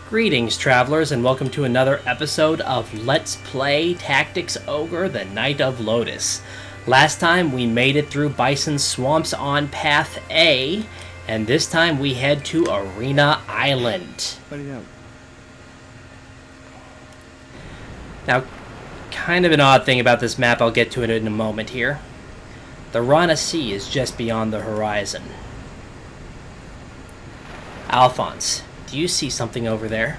Greetings, travelers, and welcome to another episode of Let's Play Tactics Ogre, the Knight of Lodis. Last time we made it through Bison Swamps on Path A, and this time we head to Arena Island. Now, kind of an odd thing about this map, I'll get to it in a moment here. The Rana Sea is just beyond the horizon. Alphonse, do you see something over there?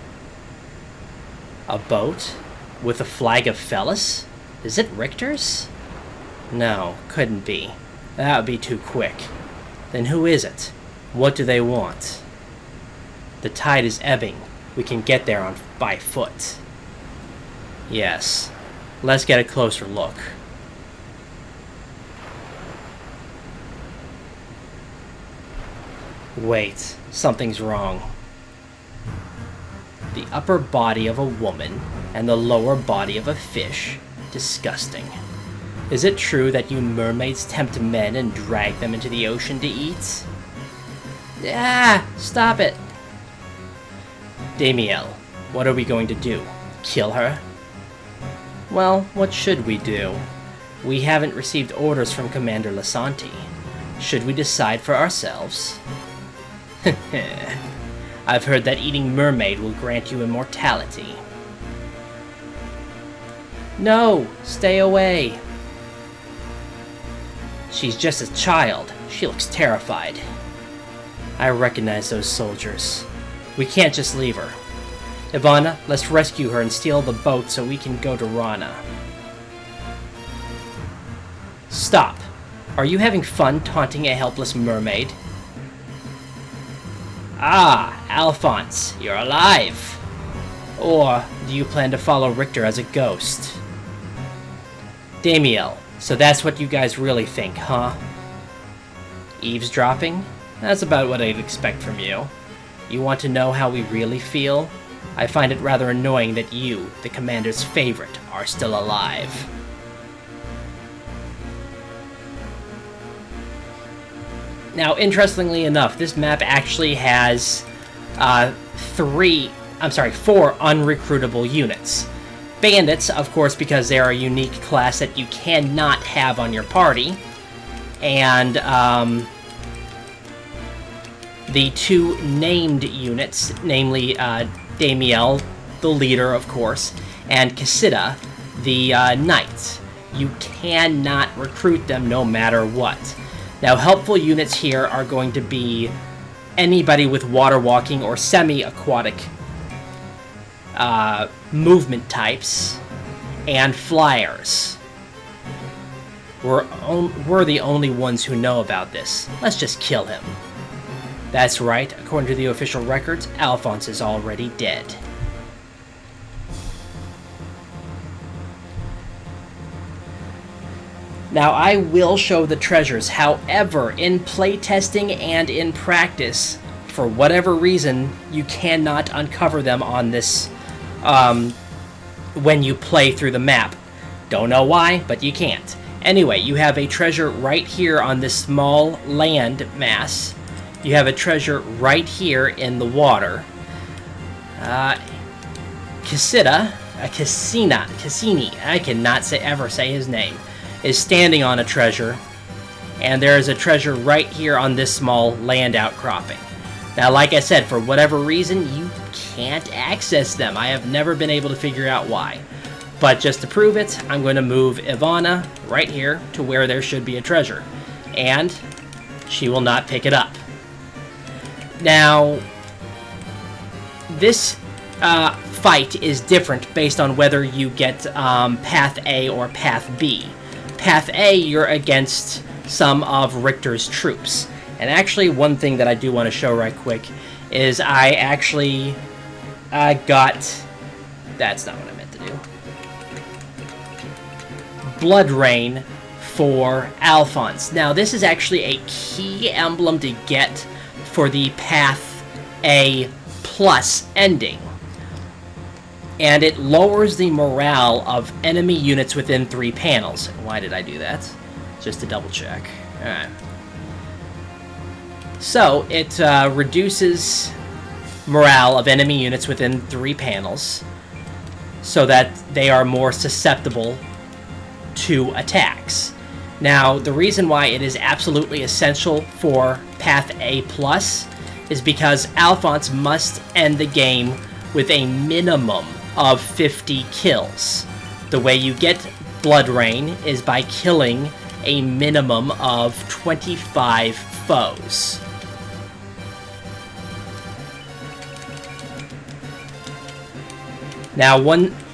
A boat? With a flag of Felis? Is it Richter's? No, couldn't be. That would be too quick. Then who is it? What do they want? The tide is ebbing. We can get there by foot. Yes. Let's get a closer look. Wait, something's wrong. The upper body of a woman and the lower body of a fish. Disgusting. Is it true that you mermaids tempt men and drag them into the ocean to eat? Ah, stop it. Damiel, what are we going to do? Kill her? Well, what should we do? We haven't received orders from Commander Lasanti. Should we decide for ourselves? I've heard that eating Mermaid will grant you immortality. No! Stay away! She's just a child. She looks terrified. I recognize those soldiers. We can't just leave her. Ivana, let's rescue her and steal the boat so we can go to Rana. Stop! Are you having fun taunting a helpless mermaid? Ah, Alphonse, you're alive! Or do you plan to follow Richter as a ghost? Damiel, so that's what you guys really think, huh? Eavesdropping? That's about what I'd expect from you. You want to know how we really feel? I find it rather annoying that you, the commander's favorite, are still alive. Now, interestingly enough, this map actually has 4 unrecruitable units. Bandits, of course, because they are a unique class that you cannot have on your party. And the 2 named units, namely Damiel, the leader, of course, and Cassida, the knight. You cannot recruit them no matter what. Now, helpful units here are going to be anybody with water walking or semi-aquatic movement types, and flyers. We're the only ones who know about this. Let's just kill him. That's right, according to the official records, Alphonse is already dead. Now, I will show the treasures, however, in playtesting and in practice, for whatever reason, you cannot uncover them on this, when you play through the map. Don't know why, but you can't. Anyway, you have a treasure right here on this small land mass. You have a treasure right here in the water. Cassini, I cannot ever say his name, is standing on a treasure, and there is a treasure right here on this small land outcropping. Now, like I said, for whatever reason, you can't access them. I have never been able to figure out why. But just to prove it, I'm going to move Ivana right here to where there should be a treasure, and she will not pick it up. Now, this fight is different based on whether you get Path A or Path B. Path A, you're against some of Richter's troops. And actually, one thing that I do want to show right quick is I actually got... That's not what I meant to do. Blood Rain for Alphonse. Now, this is actually a key emblem to get for the Path A plus ending. And it lowers the morale of enemy units within 3 panels. Why did I do that? Just to double check. Alright. So, it reduces morale of enemy units within 3 panels so that they are more susceptible to attacks. Now, the reason why it is absolutely essential for Path A+, is because Alphonse must end the game with a minimum of 50 kills. The way you get Blood Rain is by killing a minimum of 25 foes. Now,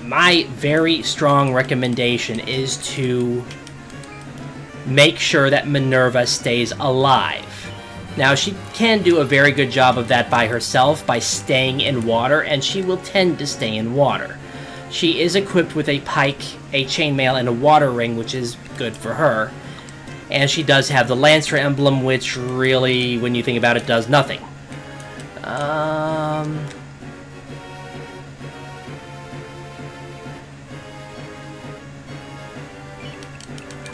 my very strong recommendation is to make sure that Minerva stays alive. Now, she can do a very good job of that by herself by staying in water, and she will tend to stay in water. She is equipped with a pike, a chainmail, and a water ring, which is good for her. And she does have the Lancer emblem, which really, when you think about it, does nothing.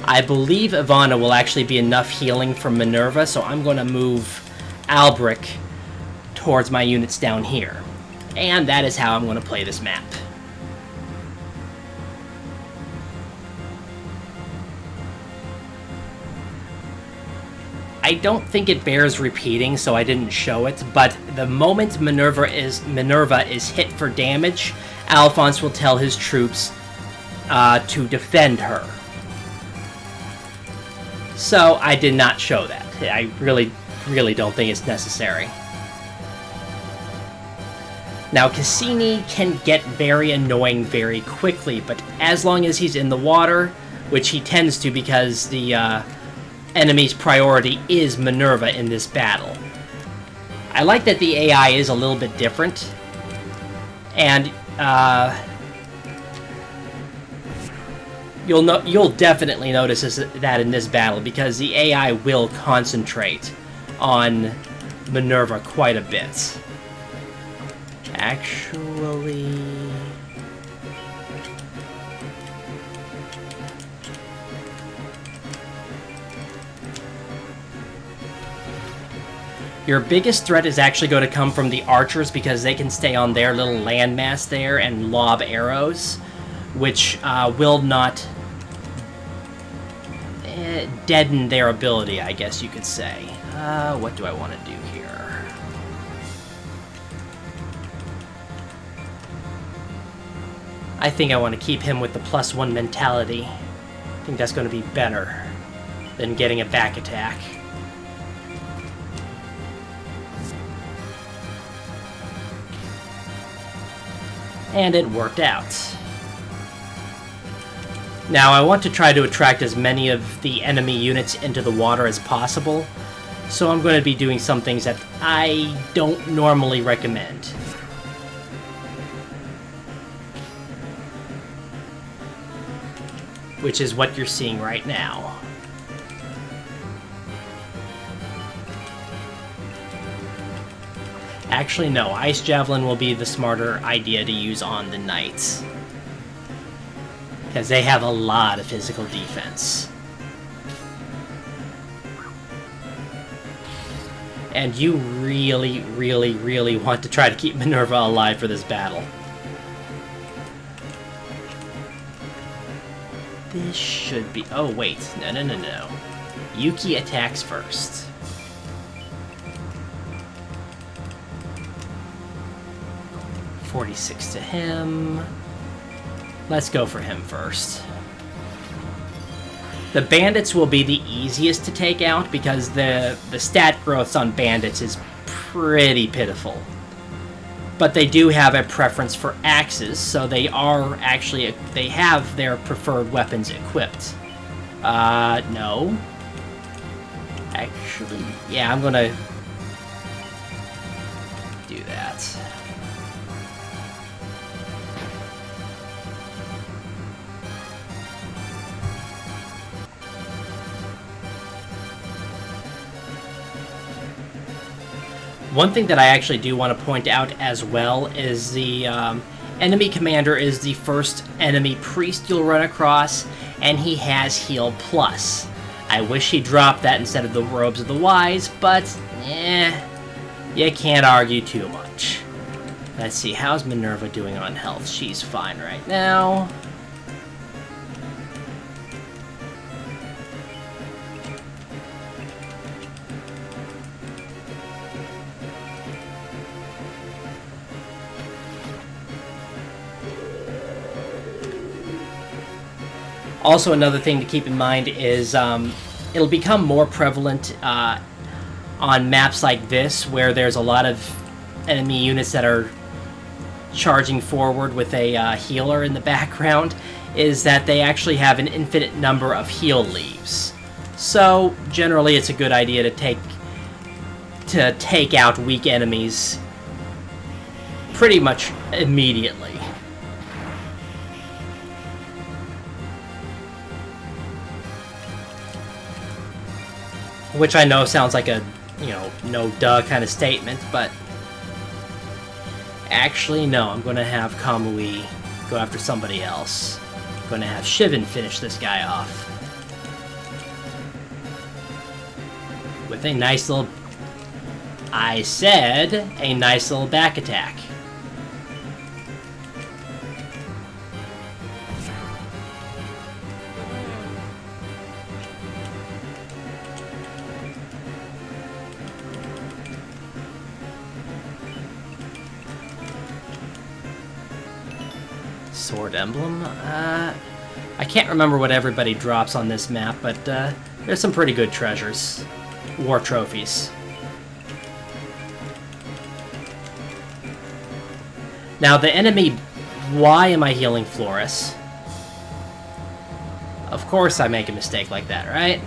I believe Ivana will actually be enough healing from Minerva, so I'm going to move Albric towards my units down here. And that is how I'm going to play this map. I don't think it bears repeating, so I didn't show it, but the moment Minerva is hit for damage, Alphonse will tell his troops to defend her. So I did not show that. I really don't think it's necessary. Now, Cassini can get very annoying very quickly, but as long as he's in the water, which he tends to because the enemy's priority is Minerva in this battle. I like that the AI is a little bit different, and you'll definitely notice that in this battle, because the AI will concentrate on Minerva quite a bit. Actually, your biggest threat is actually going to come from the archers, because they can stay on their little landmass there and lob arrows, which will not deaden their ability, I guess you could say. What do I want to do here? I think I want to keep him with the +1 mentality. I think that's going to be better than getting a back attack. And it worked out. Now, I want to try to attract as many of the enemy units into the water as possible, so I'm going to be doing some things that I don't normally recommend. Which is what you're seeing right now. Actually, no, Ice Javelin will be the smarter idea to use on the Knights, because they have a lot of physical defense. And you really want to try to keep Minerva alive for this battle. This should be... Oh, wait. No. Yuki attacks first. $46 to him. Let's go for him first. The bandits will be the easiest to take out because the stat growths on bandits is pretty pitiful. But they do have a preference for axes, so they have their preferred weapons equipped. No. Actually, yeah, I'm gonna do that. One thing that I actually do want to point out as well is the enemy commander is the first enemy priest you'll run across, and he has heal plus. I wish he dropped that instead of the robes of the wise, but you can't argue too much. Let's see, how's Minerva doing on health? She's fine right now. Also, another thing to keep in mind is it'll become more prevalent on maps like this, where there's a lot of enemy units that are charging forward with a healer in the background, is that they actually have an infinite number of heal leaves. So, generally, it's a good idea to take out weak enemies pretty much immediately. Which I know sounds like a, no-duh kind of statement, but actually, no, I'm going to have Kamui go after somebody else. I'm going to have Shiven finish this guy off. With a nice little... I said a nice little back attack. Sword Emblem? I can't remember what everybody drops on this map, but there's some pretty good treasures. War trophies. Now, the enemy... Why am I healing Floris? Of course I make a mistake like that, right?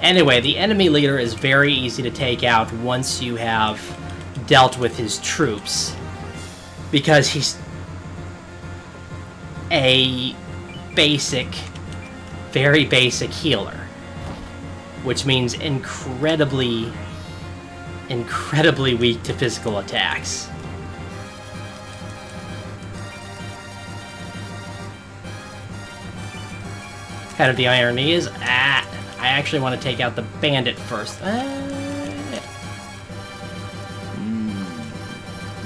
Anyway, the enemy leader is very easy to take out once you have dealt with his troops, because he's a very basic healer, which means incredibly weak to physical attacks. Kind of the irony is, I actually want to take out the bandit first.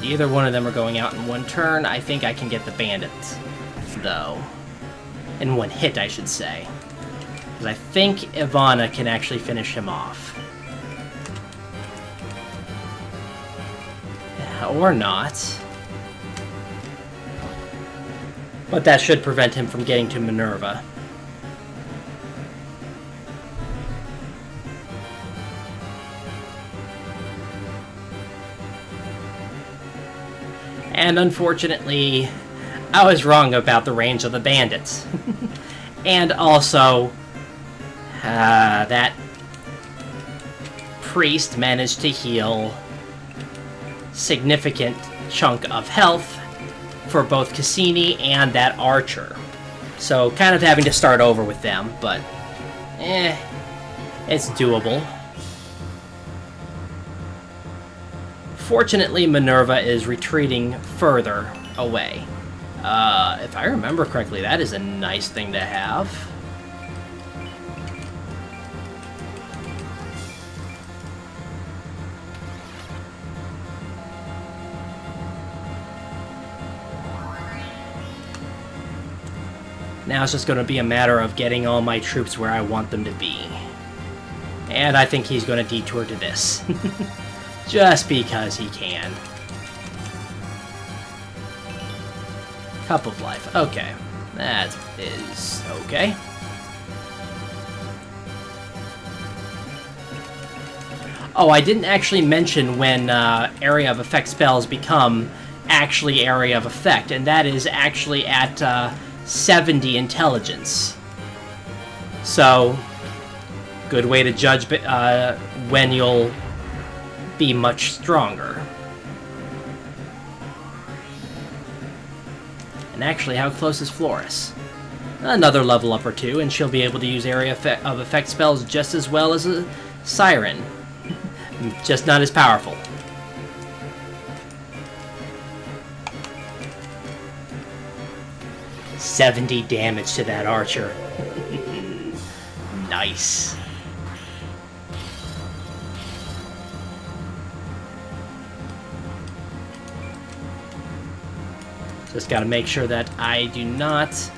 Either one of them are going out in one turn. I think I can get the bandits, though. In one hit, I should say. Because I think Ivana can actually finish him off. Or not. But that should prevent him from getting to Minerva. And unfortunately, I was wrong about the range of the bandits. And also, that priest managed to heal significant chunk of health for both Cassini and that archer. So kind of having to start over with them, but it's doable. Fortunately, Minerva is retreating further away. If I remember correctly, that is a nice thing to have. Now it's just going to be a matter of getting all my troops where I want them to be. And I think he's going to detour to this. Just because he can. Cup of Life. Okay. That is okay. Oh, I didn't actually mention when Area of Effect spells become actually Area of Effect, and that is actually at 70 intelligence. So, good way to judge when you'll be much stronger. And actually, how close is Floris? Another level up or two, and she'll be able to use Area of Effect spells just as well as a Siren. Just not as powerful. $70 damage to that archer. Nice. Just gotta make sure that I do not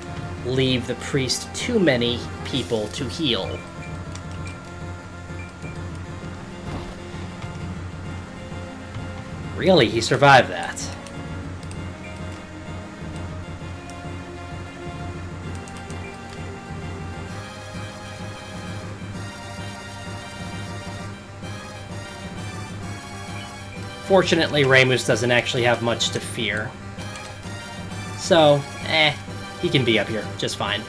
leave the priest too many people to heal. Really? He survived that. Fortunately, Ramus doesn't actually have much to fear. So, he can be up here just fine.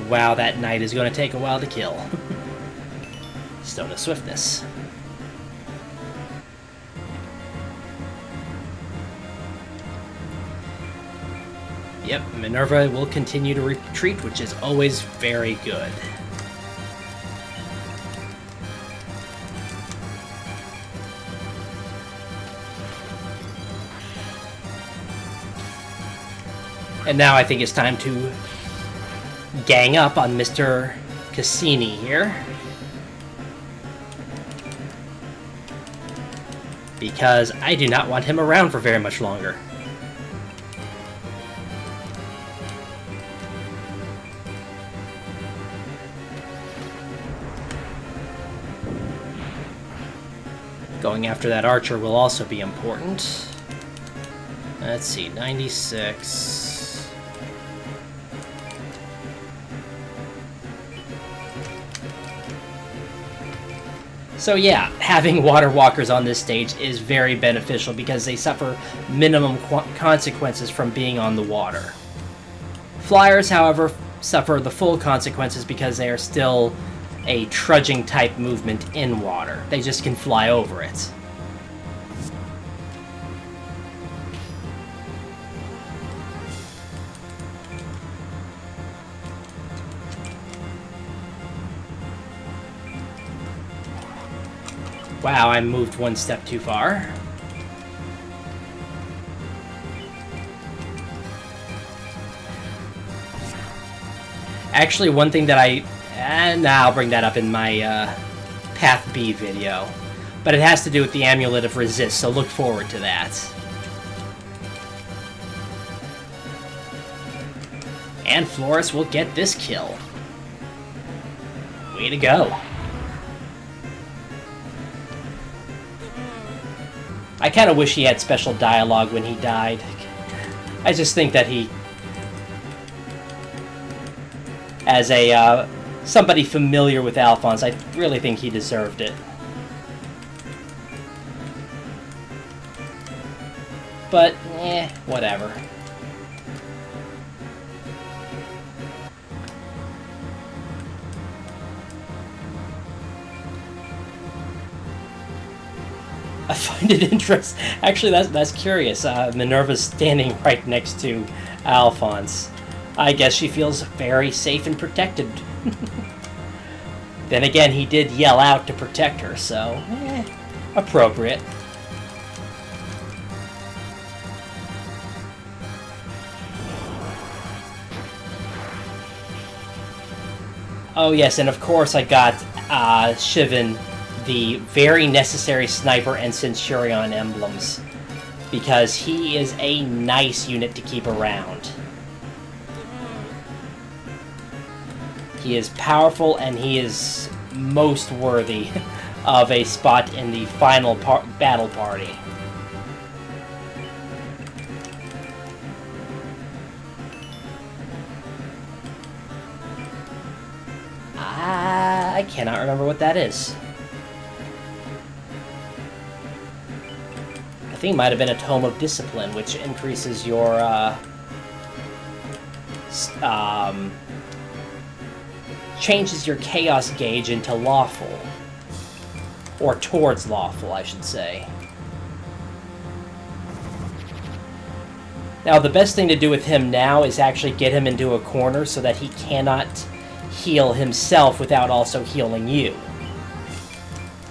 Wow, that knight is going to take a while to kill. Stone of Swiftness. Yep, Minerva will continue to retreat, which is always very good. And now I think it's time to gang up on Mr. Cassini here. Because I do not want him around for very much longer. Going after that archer will also be important. Let's see, 96... So yeah, having water walkers on this stage is very beneficial because they suffer minimum consequences from being on the water. Flyers, however, suffer the full consequences because they are still a trudging type movement in water. They just can fly over it. Wow, I moved one step too far. Actually, one thing that I'll bring that up in my Path B video. But it has to do with the Amulet of Resist, so look forward to that. And Floris will get this kill. Way to go. I kind of wish he had special dialogue when he died. I just think that he, as a somebody familiar with Alphonse, I really think he deserved it. But, whatever. I find it interesting. Actually, that's curious. Minerva's standing right next to Alphonse. I guess she feels very safe and protected. Then again, he did yell out to protect her, so appropriate. Oh yes, and of course I got Shiven the very necessary Sniper and Centurion emblems, because he is a nice unit to keep around. He is powerful, and he is most worthy of a spot in the final battle party. I cannot remember what that is. I think it might have been a Tome of Discipline, which increases your changes your chaos gauge into lawful. Or towards lawful, I should say. Now, the best thing to do with him now is actually get him into a corner so that he cannot heal himself without also healing you.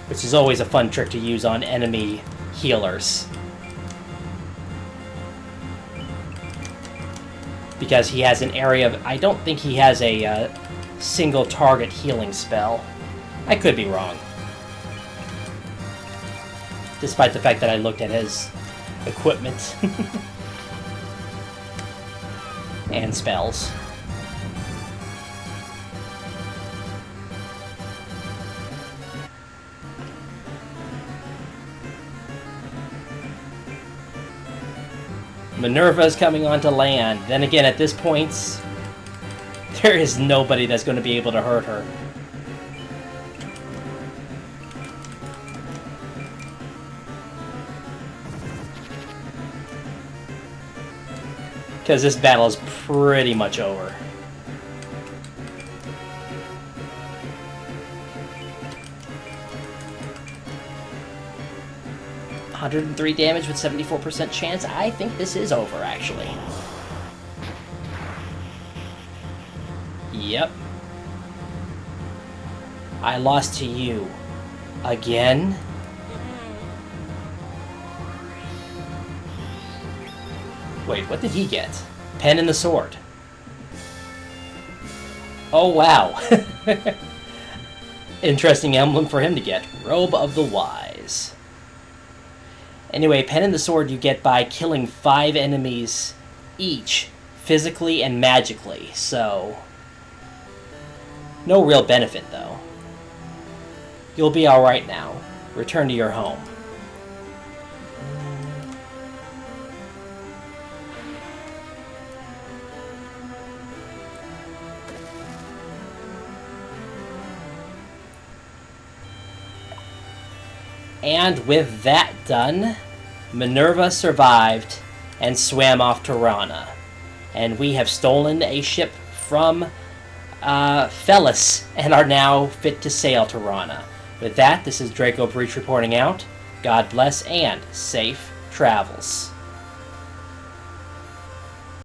Which is always a fun trick to use on enemy healers. because he has an area of... I don't think he has a single target healing spell. I could be wrong. Despite the fact that I looked at his equipment and spells. Minerva's coming onto land. Then again, at this point, there is nobody that's going to be able to hurt her. Because this battle is pretty much over. $103 damage with 74% chance. I think this is over, actually. Yep. I lost to you. Again? Wait, what did he get? Pen and the sword. Oh, wow. Interesting emblem for him to get. Robe of the Wise. Anyway, pen and the sword you get by killing 5 enemies each, physically and magically, so... no real benefit, though. You'll be alright now. Return to your home. And with that done, Minerva survived and swam off to Rana. And we have stolen a ship from Felis and are now fit to sail to Rana. With that, this is Draco Breach reporting out. God bless and safe travels.